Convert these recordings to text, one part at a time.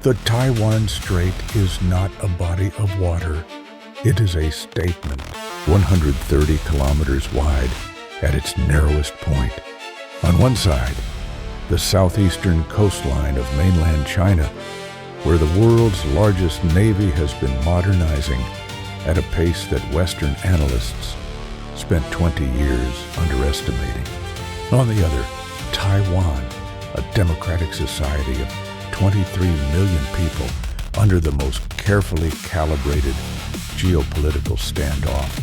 The Taiwan Strait is not a body of water. It is a statement, 130 kilometers wide at its narrowest point. On one side, the southeastern coastline of mainland China, where the world's largest navy has been modernizing at a pace that Western analysts spent 20 years underestimating. On the other, Taiwan, a democratic society of 23 million people under the most carefully calibrated geopolitical standoff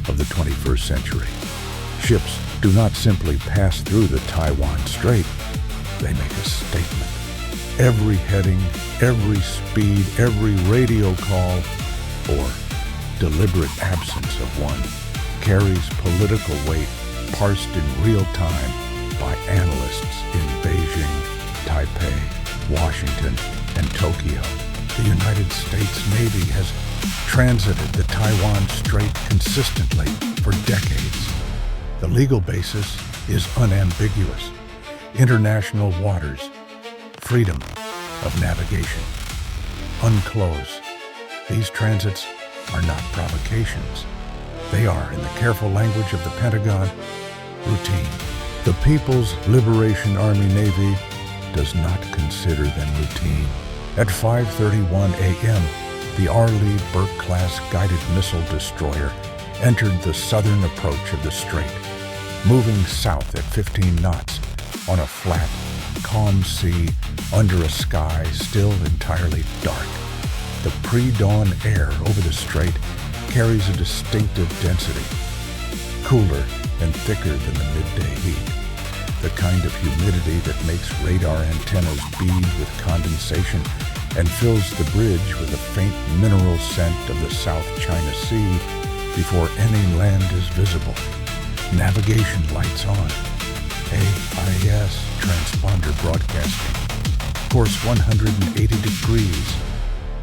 of the 21st century. Ships do not simply pass through the Taiwan Strait, they make a statement. Every heading, every speed, every radio call, or deliberate absence of one, carries political weight parsed in real time by analysts in Beijing, Taipei, Washington, and Tokyo. The United States Navy has transited the Taiwan Strait consistently for decades. The legal basis is unambiguous. International waters, freedom of navigation. Unclose. These transits are not provocations. They are, in the careful language of the Pentagon, routine. The People's Liberation Army Navy does not consider them routine. At 5:31 a.m., the R. Lee Burke-class guided missile destroyer entered the southern approach of the strait, moving south at 15 knots on a flat, calm sea under a sky still entirely dark. The pre-dawn air over the strait carries a distinctive density, cooler and thicker than the midday heat, the kind of humidity that makes radar antennas bead with condensation and fills the bridge with a faint mineral scent of the South China Sea before any land is visible. Navigation lights on. AIS transponder broadcasting. Course 180 degrees.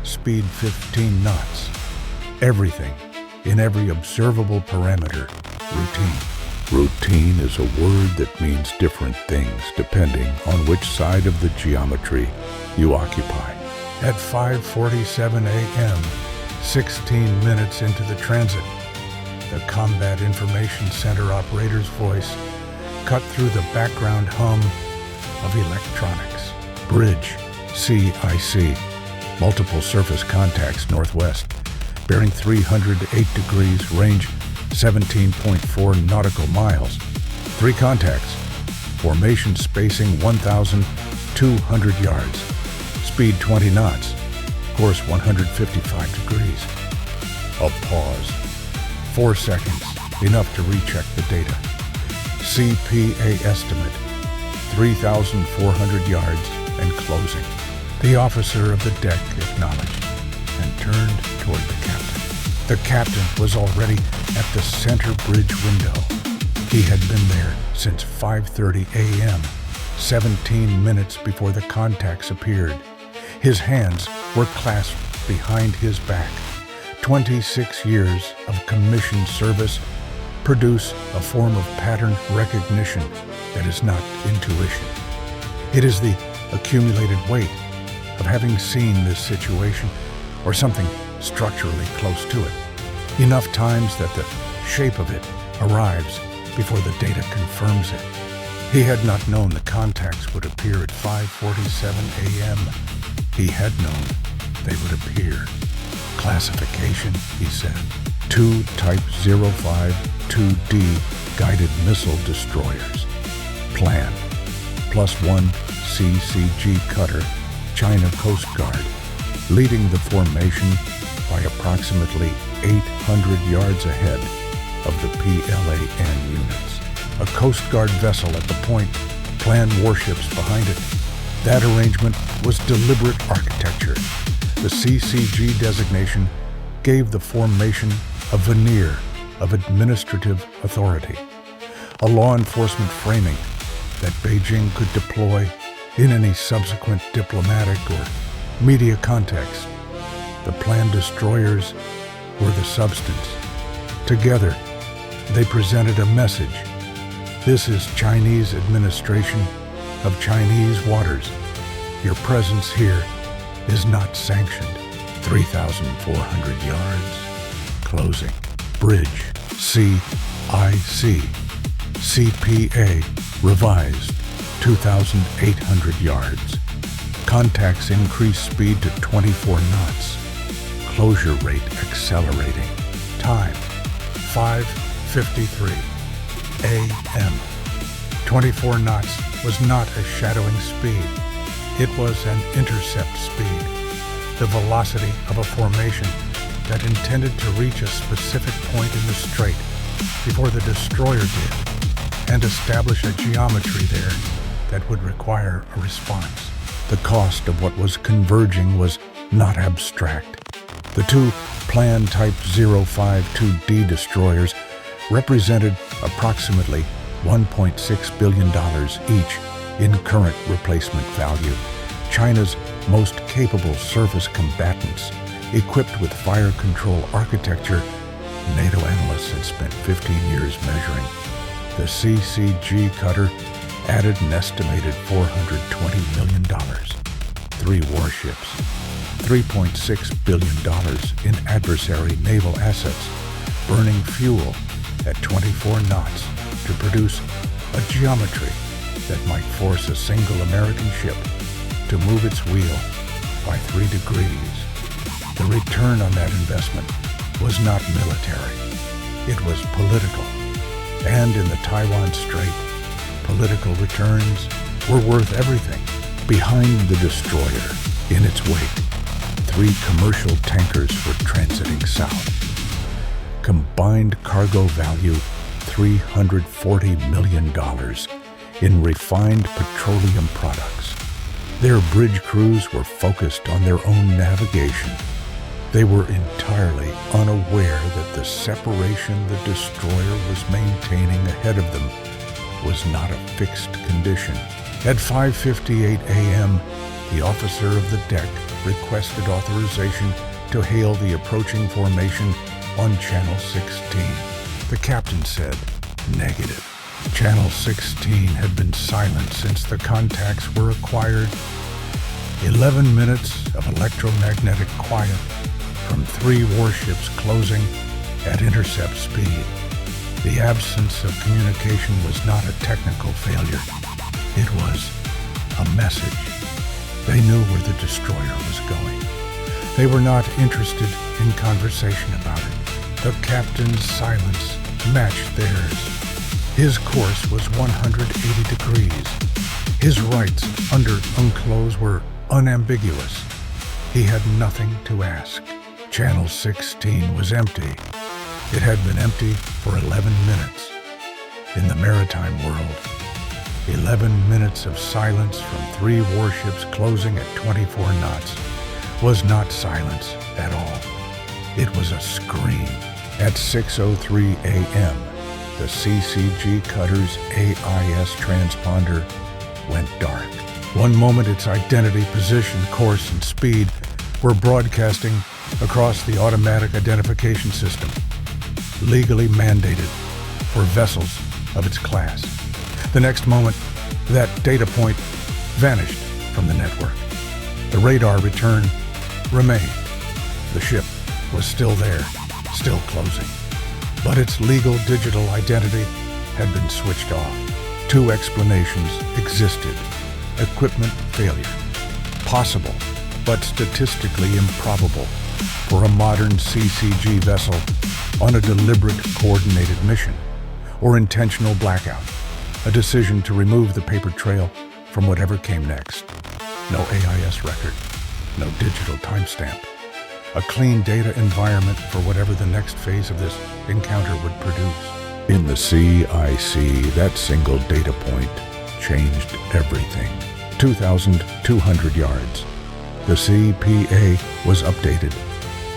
Speed 15 knots. Everything, in every observable parameter, routine. Routine is a word that means different things depending on which side of the geometry you occupy. At 5:47 a.m., 16 minutes into the transit, the Combat Information Center operator's voice cut through the background hum of electronics. Bridge, CIC, multiple surface contacts northwest, bearing 308 degrees, range 17.4 nautical miles. 3 contacts, formation spacing 1,200 yards, speed 20 knots, course 155 degrees. A pause. 4 seconds, enough to recheck the data. CPA estimate, 3,400 yards and closing. The officer of the deck acknowledged and turned toward the captain. The captain was already at the center bridge window. He had been there since 5:30 a.m., 17 minutes before the contacts appeared. His hands were clasped behind his back. 26 years of commissioned service produce a form of pattern recognition that is not intuition. It is the accumulated weight of having seen this situation or something structurally close to it, enough times that the shape of it arrives before the data confirms it. He had not known the contacts would appear at 5:47 a.m. He had known they would appear. Classification, he said. 2 Type 052D guided missile destroyers. Plan. +1 CCG cutter, China Coast Guard, leading the formation by approximately 800 yards ahead of the PLAN units. A Coast Guard vessel at the point, planned warships behind it. That arrangement was deliberate architecture. The CCG designation gave the formation a veneer of administrative authority, a law enforcement framing that Beijing could deploy in any subsequent diplomatic or media context. The planned destroyers were the substance. Together, they presented a message. This is Chinese administration of Chinese waters. Your presence here is not sanctioned. 3,400 yards. Closing. Bridge. CIC. CPA. Revised. 2,800 yards. Contacts increase speed to 24 knots. Closure rate accelerating. Time. 5:53 a.m. 24 knots was not a shadowing speed. It was an intercept speed, the velocity of a formation that intended to reach a specific point in the strait before the destroyer did, and establish a geometry there that would require a response. The cost of what was converging was not abstract. The two planned Type 052D destroyers represented approximately $1.6 billion each in current replacement value. China's most capable surface combatants, equipped with fire control architecture, NATO analysts had spent 15 years measuring. The CCG cutter added an estimated $420 million. 3 warships, $3.6 billion in adversary naval assets, burning fuel at 24 knots to produce a geometry that might force a single American ship to move its wheel by 3 degrees. The return on that investment was not military. It was political. And in the Taiwan Strait, political returns were worth everything. Behind the destroyer, in its wake, 3 commercial tankers were transiting south. Combined cargo value $340 million in refined petroleum products. Their bridge crews were focused on their own navigation. They were entirely unaware that the separation the destroyer was maintaining ahead of them was not a fixed condition. At 5:58 a.m., the officer of the deck requested authorization to hail the approaching formation on Channel 16. The captain said, negative. Channel 16 had been silent since the contacts were acquired. 11 minutes of electromagnetic quiet from 3 warships closing at intercept speed. The absence of communication was not a technical failure. It was a message. They knew where the destroyer was going. They were not interested in conversation about it. The captain's silence matched theirs. His course was 180 degrees. His rights under UNCLOS were unambiguous. He had nothing to ask. Channel 16 was empty. It had been empty for 11 minutes. In the maritime world, 11 minutes of silence from 3 warships closing at 24 knots was not silence at all. It was a scream. At 6:03 a.m., the CCG cutter's AIS transponder went dark. One moment its identity, position, course, and speed were broadcasting across the automatic identification system, legally mandated for vessels of its class. The next moment, that data point vanished from the network. The radar return remained. The ship was still there, still closing. But its legal digital identity had been switched off. 2 explanations existed. Equipment failure. Possible, but statistically improbable for a modern CCG vessel on a deliberate, coordinated mission. Or intentional blackout. A decision to remove the paper trail from whatever came next. No AIS record. No digital timestamp. A clean data environment for whatever the next phase of this encounter would produce. In the CIC, that single data point changed everything. 2,200 yards. The CPA was updated.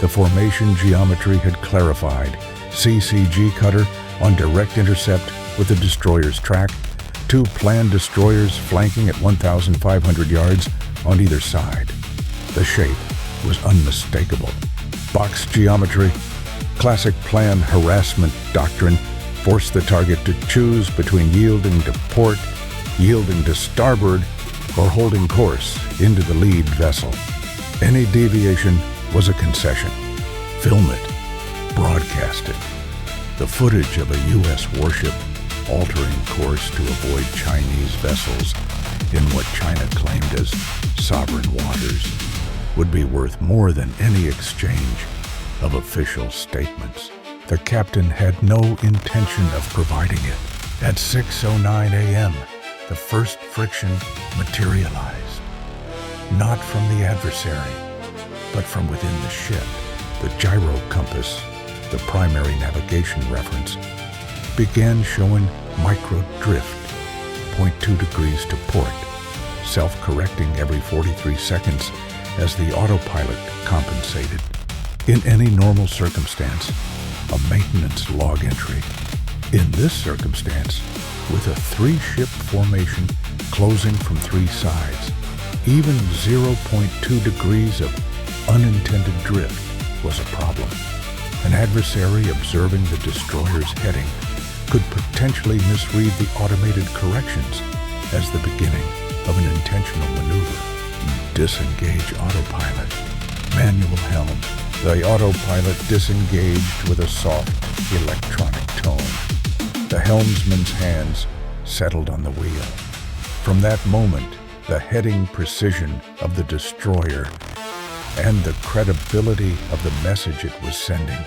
The formation geometry had clarified. CCG cutter on direct intercept with the destroyer's track. 2 planned destroyers flanking at 1,500 yards on either side. The shape was unmistakable. Box geometry, classic plan harassment doctrine, forced the target to choose between yielding to port, yielding to starboard, or holding course into the lead vessel. Any deviation was a concession. Film it. Broadcast it. The footage of a U.S. warship altering course to avoid Chinese vessels in what China claimed as sovereign waters would be worth more than any exchange of official statements. The captain had no intention of providing it. At 6:09 a.m., the first friction materialized, not from the adversary, but from within the ship. The gyro compass, the primary navigation reference, began showing micro drift, 0.2 degrees to port, self-correcting every 43 seconds as the autopilot compensated. In any normal circumstance, a maintenance log entry. In this circumstance, with a three-ship formation closing from three sides, even 0.2 degrees of unintended drift was a problem. An adversary observing the destroyer's heading could potentially misread the automated corrections as the beginning of an intentional maneuver. Disengage autopilot. Manual helm. The autopilot disengaged with a soft electronic tone. The helmsman's hands settled on the wheel. From that moment, the heading precision of the destroyer and the credibility of the message it was sending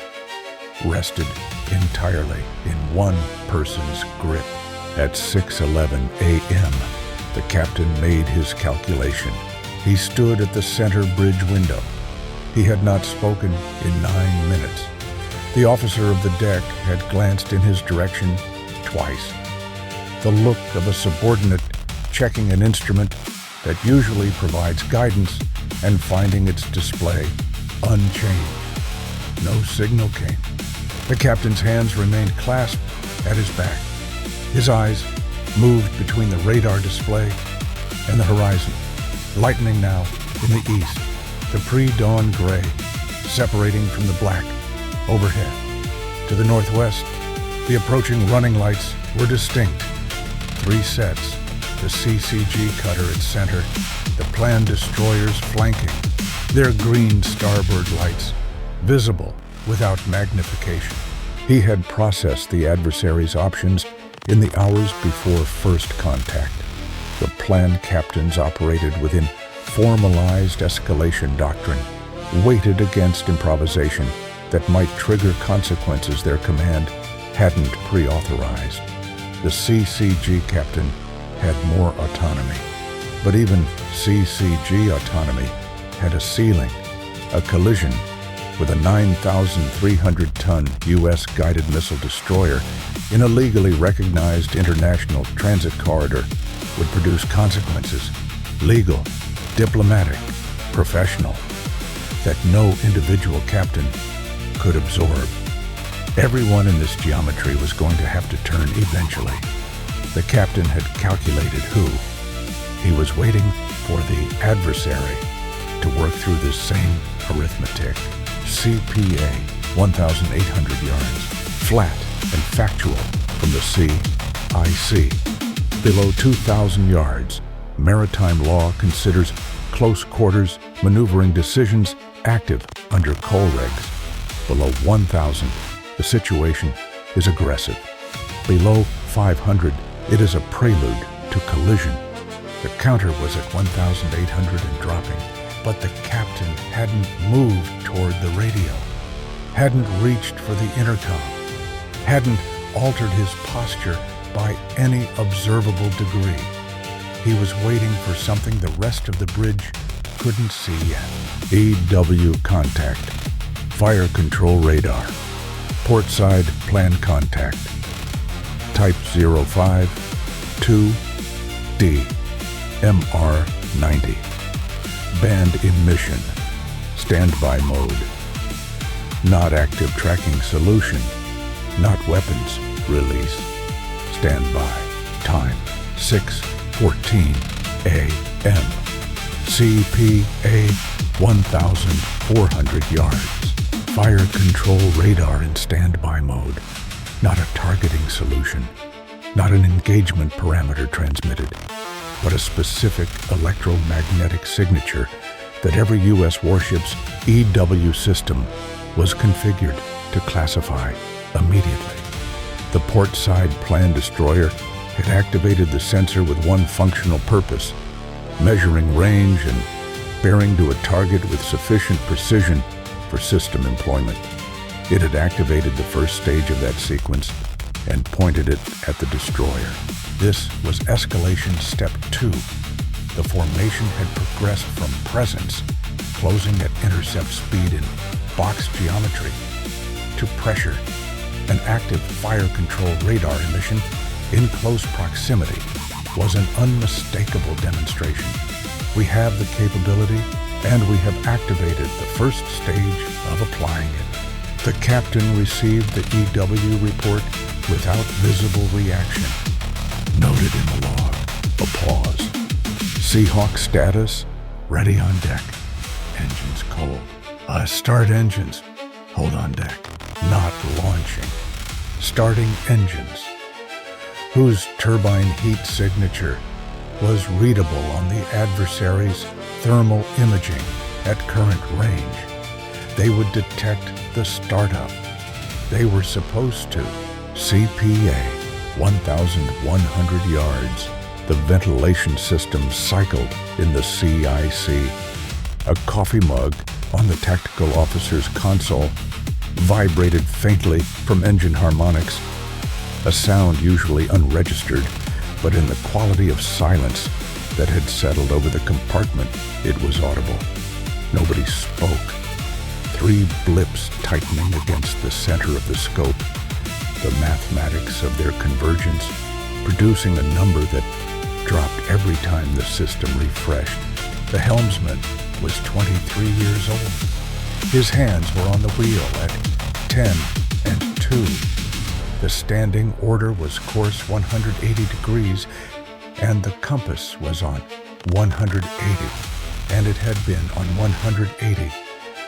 rested entirely in one person's grip. At 6:11 a.m., the captain made his calculation. He stood at the center bridge window. He had not spoken in 9 minutes. The officer of the deck had glanced in his direction twice. The look of a subordinate checking an instrument that usually provides guidance and finding its display unchanged. No signal came. The captain's hands remained clasped at his back. His eyes moved between the radar display and the horizon, lightening now in the east, the pre-dawn gray separating from the black overhead. To the northwest, the approaching running lights were distinct. 3 sets, the CCG cutter at center, the planned destroyers flanking, their green starboard lights visible without magnification. He had processed the adversary's options in the hours before first contact. The planned captains operated within formalized escalation doctrine, weighted against improvisation that might trigger consequences their command hadn't pre-authorized. The CCG captain had more autonomy, but even CCG autonomy had a ceiling, a collision with a 9,300-ton U.S. guided missile destroyer in a legally recognized international transit corridor would produce consequences, legal, diplomatic, professional, that no individual captain could absorb. Everyone in this geometry was going to have to turn eventually. The captain had calculated who. He was waiting for the adversary to work through this same arithmetic. CPA, 1,800 yards, flat and factual from the CIC. Below 2,000 yards, maritime law considers close quarters maneuvering decisions active under coal regs. Below 1,000, the situation is aggressive. Below 500, it is a prelude to collision. The counter was at 1,800 and dropping, but the captain hadn't moved toward the radio, hadn't reached for the intercom, hadn't altered his posture by any observable degree. He was waiting for something the rest of the bridge couldn't see yet. EW contact, fire control radar, port side plan contact, type 05, 2D, MR90, band emission, standby mode, not active tracking solution, not weapons release, standby, time 6:14 a.m., CPA 1,400 yards, fire control radar in standby mode, not a targeting solution, not an engagement parameter transmitted, but a specific electromagnetic signature that every U.S. warship's EW system was configured to classify immediately. The port-side planned destroyer had activated the sensor with one functional purpose: measuring range and bearing to a target with sufficient precision for system employment. It had activated the first stage of that sequence and pointed it at the destroyer. This was escalation step 2. The formation had progressed from presence, closing at intercept speed in box geometry, to pressure, an active fire control radar emission in close proximity was an unmistakable demonstration. We have the capability, and we have activated the first stage of applying it. The captain received the EW report without visible reaction. Noted in the log, a pause. Seahawk status, ready on deck. Engines cold. Start engines. Hold on deck. Not launching. Starting engines, whose turbine heat signature was readable on the adversary's thermal imaging at current range. They would detect the startup. They were supposed to. CPA, 1,100 yards. The ventilation system cycled in the CIC. A coffee mug on the tactical officer's console vibrated faintly from engine harmonics, a sound usually unregistered, but in the quality of silence that had settled over the compartment, it was audible. Nobody spoke. 3 blips tightening against the center of the scope, the mathematics of their convergence producing a number that dropped every time the system refreshed. The helmsman was 23 years old. His hands were on the wheel at 10 and 2. The standing order was course 180 degrees, and the compass was on 180, and it had been on 180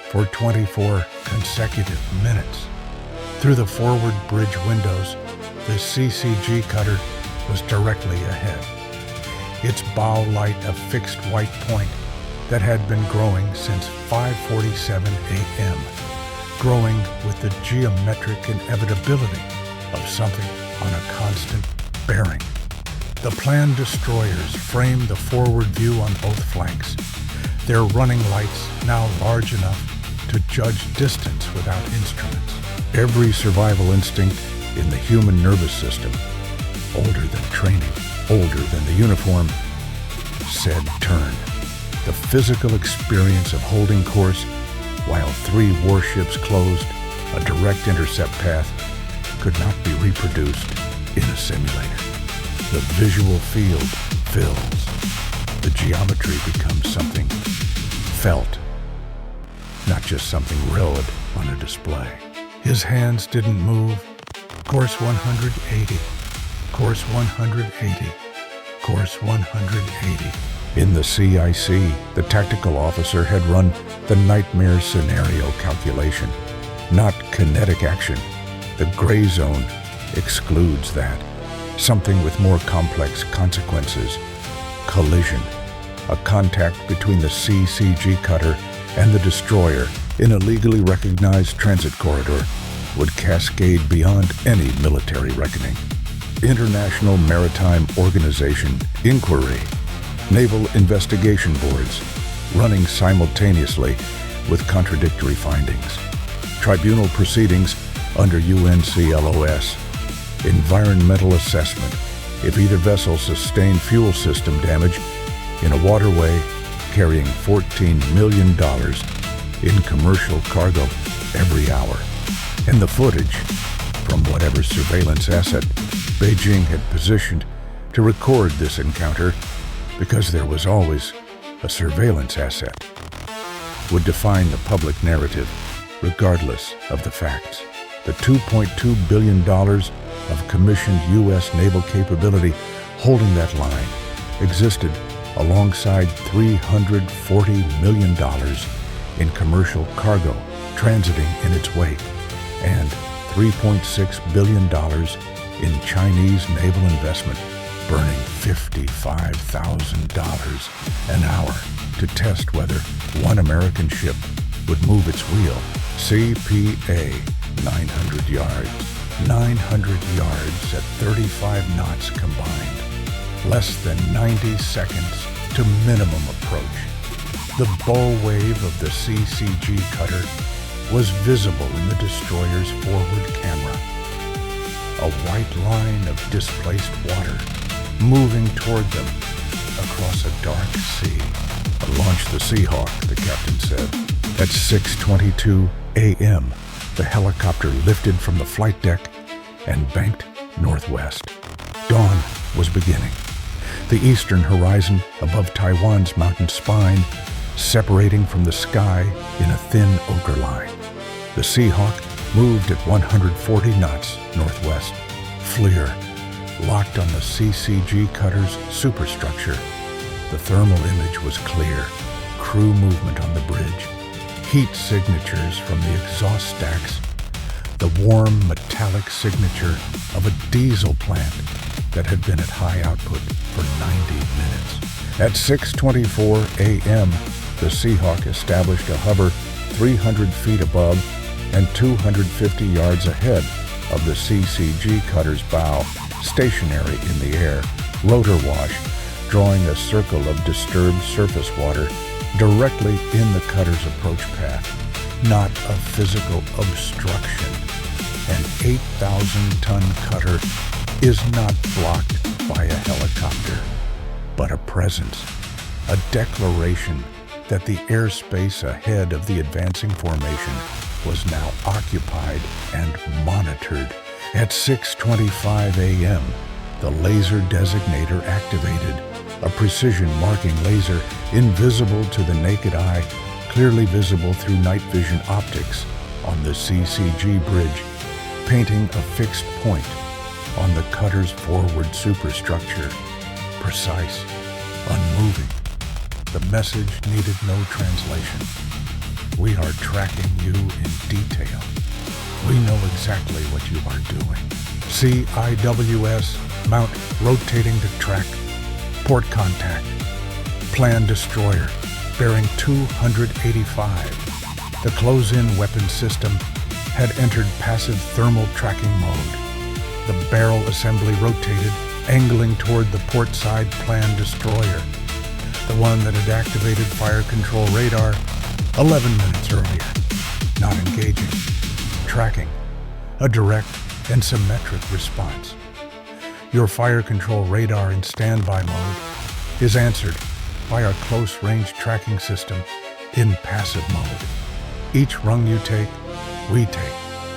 for 24 consecutive minutes. Through the forward bridge windows, the CCG cutter was directly ahead. Its bow light a fixed white point that had been growing since 5:47 a.m., growing with the geometric inevitability of something on a constant bearing. The planned destroyers framed the forward view on both flanks, their running lights now large enough to judge distance without instruments. Every survival instinct in the human nervous system, older than training, older than the uniform, said turn. The physical experience of holding course while 3 warships closed a direct intercept path could not be reproduced in a simulator. The visual field fills. The geometry becomes something felt, not just something read on a display. His hands didn't move. Course 180. Course 180. Course 180. In the CIC, the tactical officer had run the nightmare scenario calculation, not kinetic action. The gray zone excludes that. Something with more complex consequences. Collision. A contact between the CCG cutter and the destroyer in a legally recognized transit corridor would cascade beyond any military reckoning. International Maritime Organization inquiry. Naval investigation boards running simultaneously with contradictory findings. Tribunal proceedings under UNCLOS. Environmental assessment if either vessel sustained fuel system damage in a waterway carrying $14 million in commercial cargo every hour. And the footage from whatever surveillance asset Beijing had positioned to record this encounter, because there was always a surveillance asset, would define the public narrative regardless of the facts. The $2.2 billion of commissioned U.S. naval capability holding that line existed alongside $340 million in commercial cargo transiting in its wake and $3.6 billion in Chinese naval investment burning $55,000 an hour. to test whether one American ship would move its wheel. CPA 900 yards. 900 yards at 35 knots combined. Less than 90 seconds to minimum approach. The bow wave of the CCG cutter was visible in the destroyer's forward camera. A white line of displaced water moving toward them across a dark sea. Launch the Seahawk, the captain said. At 6:22 a.m., the helicopter lifted from the flight deck and banked northwest. Dawn was beginning. The eastern horizon above Taiwan's mountain spine separating from the sky in a thin ochre line. The Seahawk moved at 140 knots northwest. FLIR locked on the CCG cutter's superstructure. The thermal image was clear. Crew movement on the bridge. Heat signatures from the exhaust stacks. The warm metallic signature of a diesel plant that had been at high output for 90 minutes. At 6:24 a.m., the Seahawk established a hover 300 feet above and 250 yards ahead of the CCG cutter's bow, stationary in the air, rotor wash, drawing a circle of disturbed surface water directly in the cutter's approach path. Not a physical obstruction. An 8,000-ton cutter is not blocked by a helicopter, but a presence, a declaration that the airspace ahead of the advancing formation was now occupied and monitored. At 6:25 a.m., the laser designator activated, a precision marking laser invisible to the naked eye, clearly visible through night vision optics on the CCG bridge, painting a fixed point on the cutter's forward superstructure, precise, unmoving. The message needed no translation. We are tracking you in detail. We know exactly what you are doing. CIWS, mount rotating to track. Port contact. Planned destroyer, bearing 285. The close-in weapon system had entered passive thermal tracking mode. The barrel assembly rotated, angling toward the port side planned destroyer, the one that had activated fire control radar 11 minutes earlier. Not engaging. Tracking. A direct and symmetric response. Your fire control radar in standby mode is answered by our close-range tracking system in passive mode. Each rung you take, we take.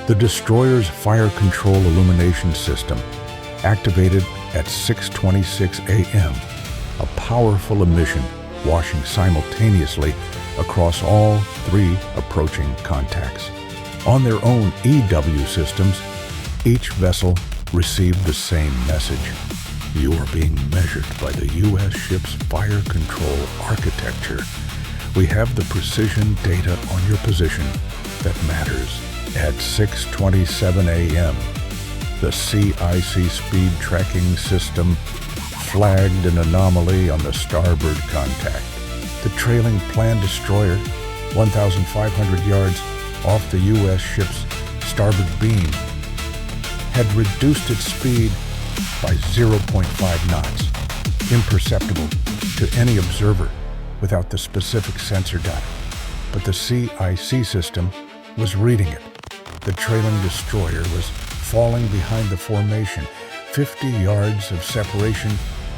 The destroyer's fire control illumination system activated at 6:26 a.m., a powerful emission washing simultaneously across all three approaching contacts. On their own EW systems, each vessel received the same message. You are being measured by the U.S. ship's fire control architecture. We have the precision data on your position that matters. At 6:27 a.m., the CIC speed tracking system flagged an anomaly on the starboard contact. The trailing planned destroyer, 1,500 yards off the U.S. ship's starboard beam, had reduced its speed by 0.5 knots, imperceptible to any observer without the specific sensor data. But the CIC system was reading it. The trailing destroyer was falling behind the formation, 50 yards of separation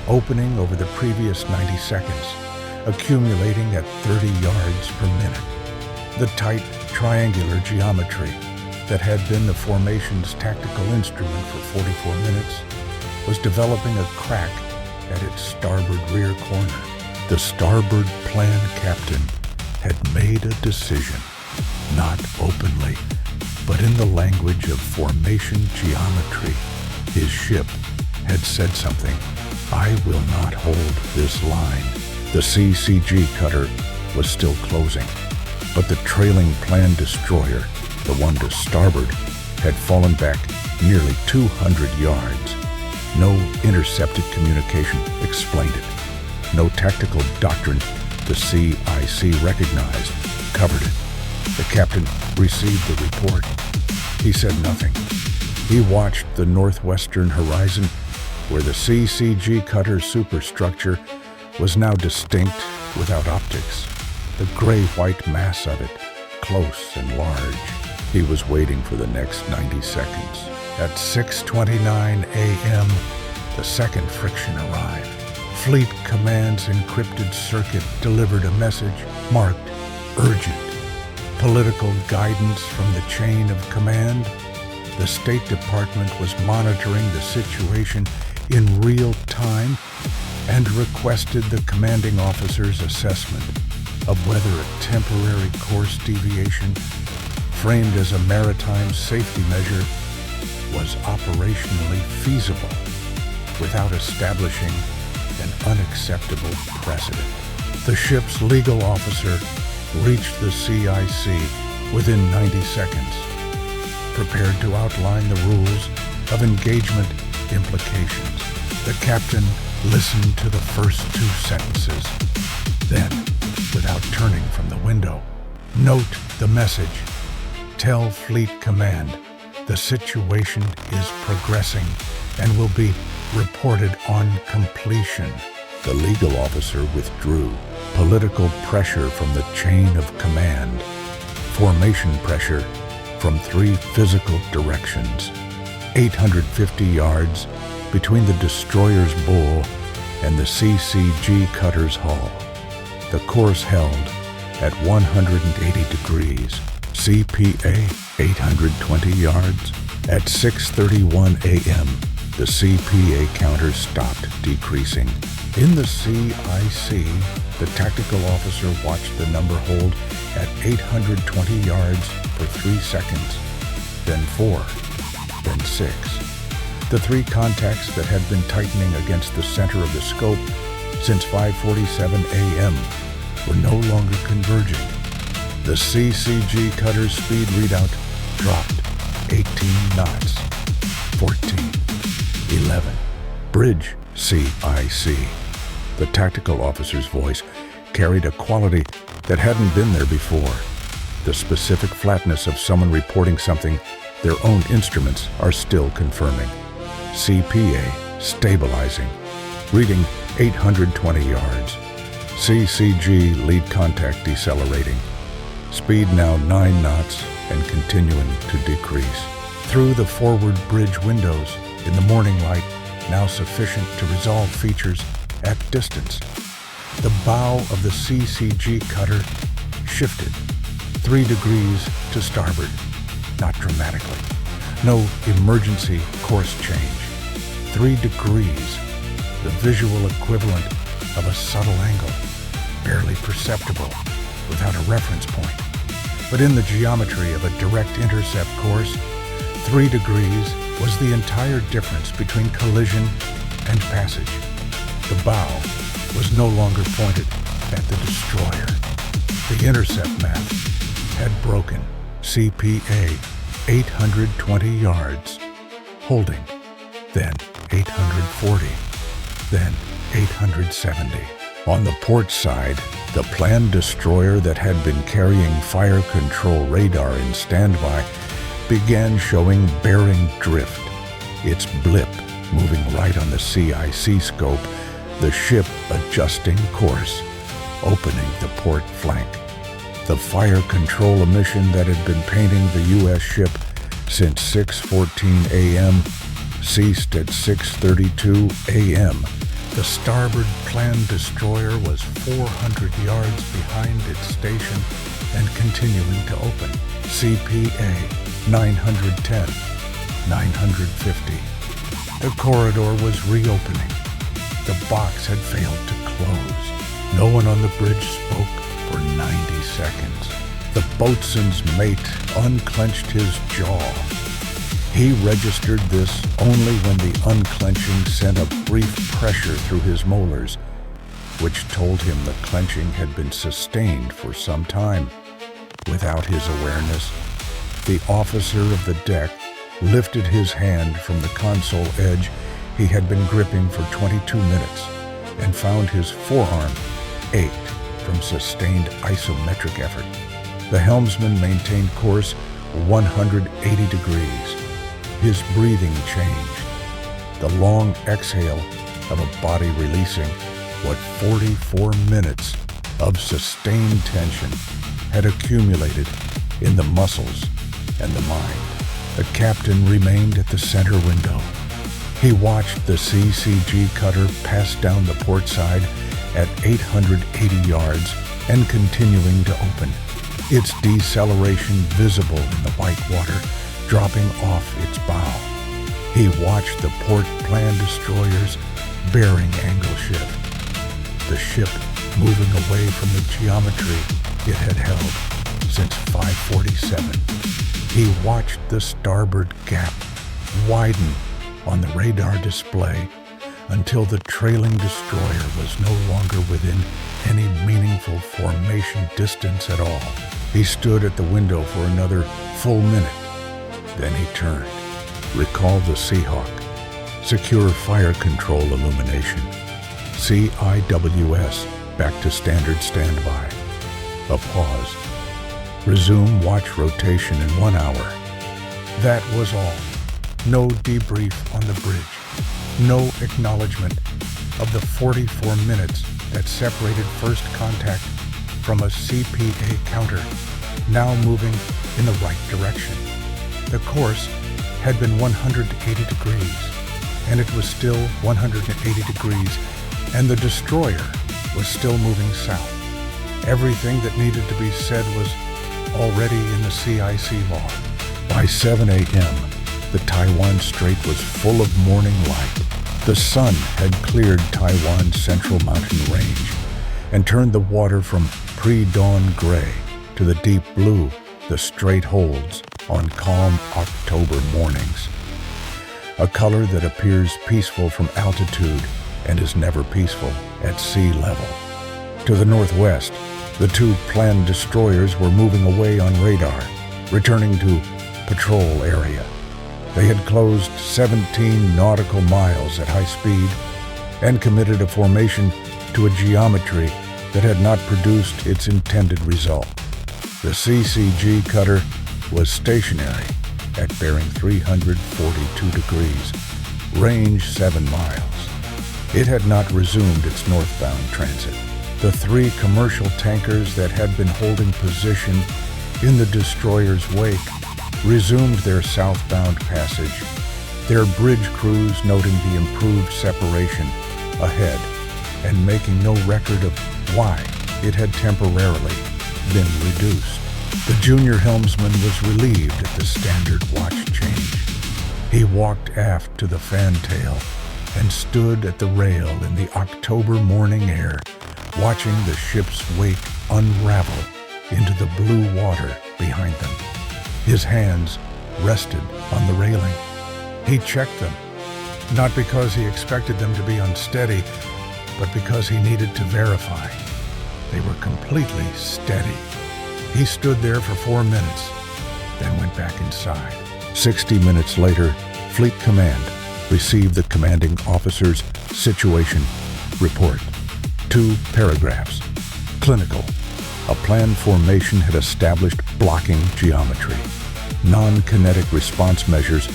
opening over the previous 90 seconds, accumulating at 30 yards per minute. The tight triangular geometry that had been the formation's tactical instrument for 44 minutes was developing a crack at its starboard rear corner. The starboard plan captain had made a decision, not openly, but in the language of formation geometry. His ship had said something. I will not hold this line. The CCG cutter was still closing, but the trailing planned destroyer, the one to starboard, had fallen back nearly 200 yards. No intercepted communication explained it. No tactical doctrine The CIC recognized, covered it. The captain received the report. He said nothing. He watched the northwestern horizon, where the CCG cutter superstructure was now distinct without optics, the gray-white mass of it, close and large. He was waiting for the next 90 seconds. At 6:29 a.m., the second friction arrived. Fleet Command's encrypted circuit delivered a message marked urgent. Political guidance from the chain of command. The State Department was monitoring the situation in real time and requested the commanding officer's assessment of whether a temporary course deviation, framed as a maritime safety measure, was operationally feasible without establishing an unacceptable precedent. The ship's legal officer reached the CIC within 90 seconds, prepared to outline the rules of engagement implications. The captain listened to the first two sentences. Then, without turning from the window, note the message. Tell Fleet Command the situation is progressing and will be reported on completion. The legal officer withdrew. Political pressure from the chain of command. Formation pressure from three physical directions. 850 yards between the destroyer's bow and the CCG cutter's hull. The course held at 180 degrees. CPA 820 yards. At 6:31 a.m., the CPA counter stopped decreasing. In the CIC, the tactical officer watched the number hold at 820 yards for 3 seconds, then 4, then 6. The three contacts that had been tightening against the center of the scope since 5:47 a.m. were no longer converging. The CCG cutter's speed readout dropped 18 knots, 14, 11. Bridge, CIC. The tactical officer's voice carried a quality that hadn't been there before. The specific flatness of someone reporting something their own instruments are still confirming. CPA stabilizing, reading 820 yards. CCG lead contact decelerating. Speed now 9 knots and continuing to decrease. Through the forward bridge windows in the morning light, now sufficient to resolve features at distance. The bow of the CCG cutter shifted 3 degrees to starboard, not dramatically. No emergency course change. 3 degrees, the visual equivalent of a subtle angle, barely perceptible without a reference point. But in the geometry of a direct intercept course, 3 degrees was the entire difference between collision and passage. The bow was no longer pointed at the destroyer. The intercept map had broken. CPA 820 yards, holding, then 840, then 870. On the port side, the planned destroyer that had been carrying fire control radar in standby began showing bearing drift, its blip moving right on the CIC scope, the ship adjusting course, opening the port flank. The fire control emission that had been painting the U.S. ship since 6:14 a.m. ceased at 6:32 a.m. The starboard planned destroyer was 400 yards behind its station and continuing to open. CPA 910, 950. The corridor was reopening. The box had failed to close. No one on the bridge spoke for 90 seconds. The boatswain's mate unclenched his jaw. He registered this only when the unclenching sent a brief pressure through his molars, which told him the clenching had been sustained for some time. Without his awareness, the officer of the deck lifted his hand from the console edge he had been gripping for 22 minutes and found his forearm ached from sustained isometric effort. The helmsman maintained course 180 degrees. His breathing changed. The long exhale of a body releasing what 44 minutes of sustained tension had accumulated in the muscles and the mind. The captain remained at the center window. He watched the CCG cutter pass down the port side at 880 yards and continuing to open, its deceleration visible in the white water dropping off its bow. He watched the port plan destroyer's bearing angle shift, the ship moving away from the geometry it had held since 547. He watched the starboard gap widen on the radar display until the trailing destroyer was no longer within any meaningful formation distance at all. He stood at the window for another full minute. Then he turned. Recall the Seahawk. Secure fire control illumination. CIWS back to standard standby. A pause. Resume watch rotation in 1 hour. That was all. No debrief on the bridge. No acknowledgement of the 44 minutes that separated first contact from a CPA counter, now moving in the right direction. The course had been 180 degrees, and it was still 180 degrees, and the destroyer was still moving south. Everything that needed to be said was already in the CIC log. By 7 a.m., the Taiwan Strait was full of morning light. The sun had cleared Taiwan's central mountain range and turned the water from pre-dawn gray to the deep blue the strait holds on calm October mornings. A color that appears peaceful from altitude and is never peaceful at sea level. To the northwest, the two planned destroyers were moving away on radar, returning to patrol area. They had closed 17 nautical miles at high speed and committed a formation to a geometry that had not produced its intended result. The CCG cutter was stationary at bearing 342 degrees, range 7 miles. It had not resumed its northbound transit. The 3 commercial tankers that had been holding position in the destroyer's wake resumed their southbound passage, their bridge crews noting the improved separation ahead and making no record of why it had temporarily been reduced. The junior helmsman was relieved at the standard watch change. He walked aft to the fantail and stood at the rail in the October morning air, watching the ship's wake unravel into the blue water behind them. His hands rested on the railing. He checked them, not because he expected them to be unsteady, but because he needed to verify. They were completely steady. He stood there for 4 minutes, then went back inside. 60 minutes later, Fleet Command received the commanding officer's situation report. 2 paragraphs. Clinical. A planned formation had established blocking geometry. Non-kinetic response measures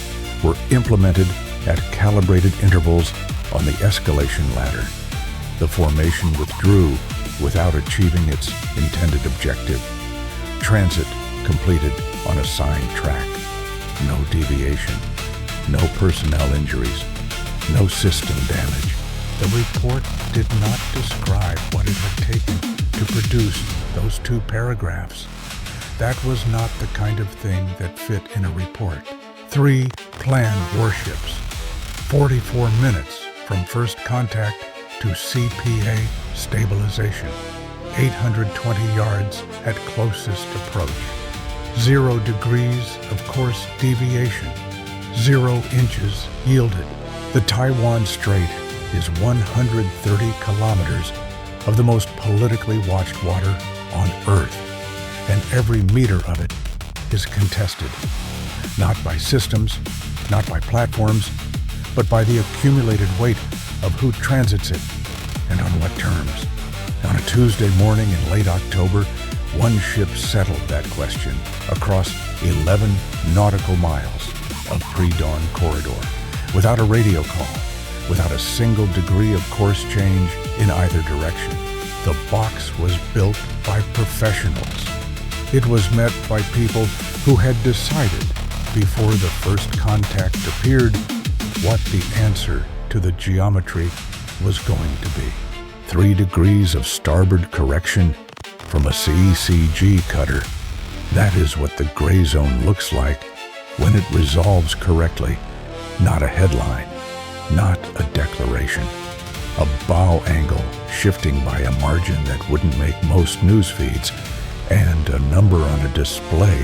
were implemented at calibrated intervals on the escalation ladder. The formation withdrew without achieving its intended objective. Transit completed on assigned track. No deviation. No personnel injuries. No system damage. The report did not describe what it had taken to produce those 2 paragraphs. That was not the kind of thing that fit in a report. 3 planned warships. 44 minutes from first contact to CPA stabilization. 820 yards at closest approach. 0 degrees of course deviation. 0 inches yielded. The Taiwan Strait is 130 kilometers of the most politically watched water on Earth, and every meter of it is contested, not by systems, not by platforms, but by the accumulated weight of who transits it and on what terms. On a Tuesday morning in late October, one ship settled that question across 11 nautical miles of pre-dawn corridor, without a radio call, without a single degree of course change in either direction. The box was built by professionals. It was met by people who had decided before the first contact appeared what the answer to the geometry was going to be. 3 degrees of starboard correction from a CCG cutter. That is what the gray zone looks like when it resolves correctly. Not a headline, not a declaration. A bow angle shifting by a margin that wouldn't make most news feeds, and a number on a display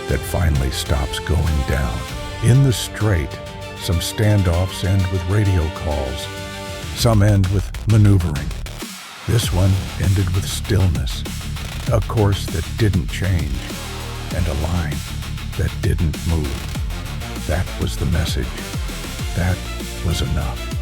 that finally stops going down. In the strait, some standoffs end with radio calls. Some end with maneuvering. This one ended with stillness, a course that didn't change, and a line that didn't move. That was the message. That was enough.